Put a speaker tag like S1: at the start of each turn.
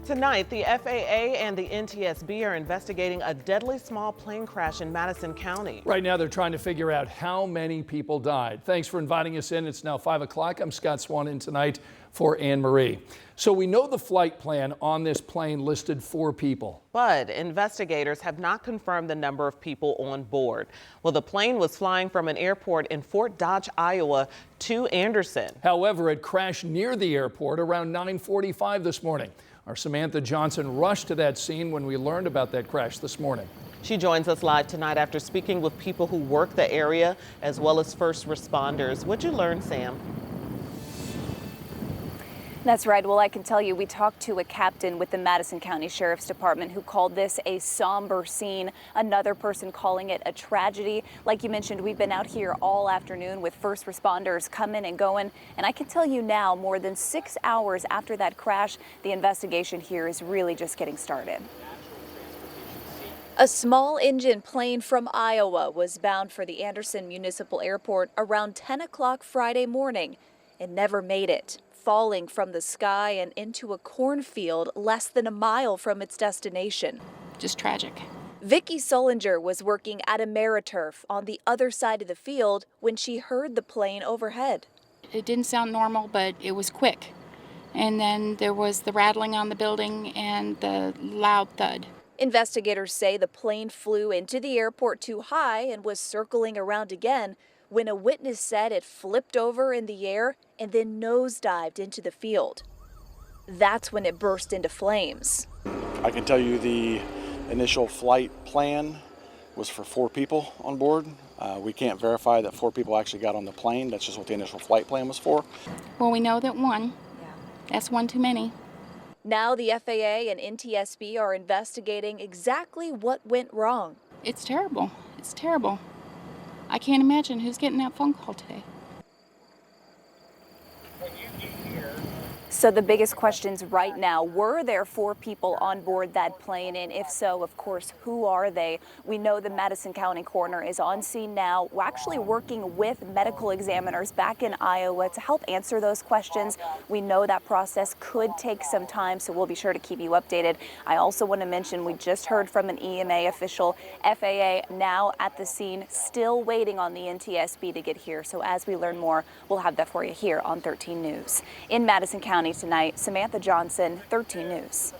S1: Tonight, the FAA and the NTSB are investigating a deadly small plane crash in Madison County.
S2: Right now, they're trying to figure out how many people died. Thanks for inviting us in. It's now 5 o'clock. I'm Scott Swan in tonight for Anne Marie. So we know the flight plan on this plane listed 4 people.
S1: But investigators have not confirmed the number of people on board. Well, the plane was flying from an airport in Fort Dodge, Iowa to Anderson.
S2: However, it crashed near the airport around 9:45 this morning. Our Samantha Johnson rushed to that scene when we learned about that crash this morning.
S1: She joins us live tonight after speaking with people who work the area as well as first responders. What'd you learn, Sam?
S3: That's right. Well, I can tell you we talked to a captain with the Madison County Sheriff's Department who called this a somber scene. Another person calling it a tragedy. Like you mentioned, we've been out here all afternoon with first responders coming and going. And I can tell you now, more than 6 hours after that crash, the investigation here is really just getting started. A small engine plane from Iowa was bound for the Anderson Municipal Airport around 10 o'clock Friday morning. It never made it, falling from the sky and into a cornfield less than a mile from its destination.
S4: Just tragic.
S3: Vicki Sullinger was working at AmeriTurf on the other side of the field when she heard the plane overhead.
S4: It didn't sound normal, but it was quick. And then there was the rattling on the building and the loud thud.
S3: Investigators say the plane flew into the airport too high and was circling around again when a witness said it flipped over in the air and then nosedived into the field. That's when it burst into flames.
S5: I can tell you the initial flight plan was for 4 people on board. We can't verify that 4 people actually got on the plane. That's just what the initial flight plan was for.
S4: Well, we know that one. That's one too many.
S3: Now the FAA and NTSB are investigating exactly what went wrong.
S4: It's terrible. It's terrible. I can't imagine who's getting that phone call today.
S3: So the biggest questions right now, were there 4 people on board that plane? And if so, of course, who are they? We know the Madison County coroner is on scene now. We're actually working with medical examiners back in Iowa to help answer those questions. We know that process could take some time, so we'll be sure to keep you updated. I also want to mention we just heard from an EMA official. FAA now at the scene, still waiting on the NTSB to get here. So as we learn more, we'll have that for you here on 13 News. In Madison County tonight, Samantha Johnson, 13 News.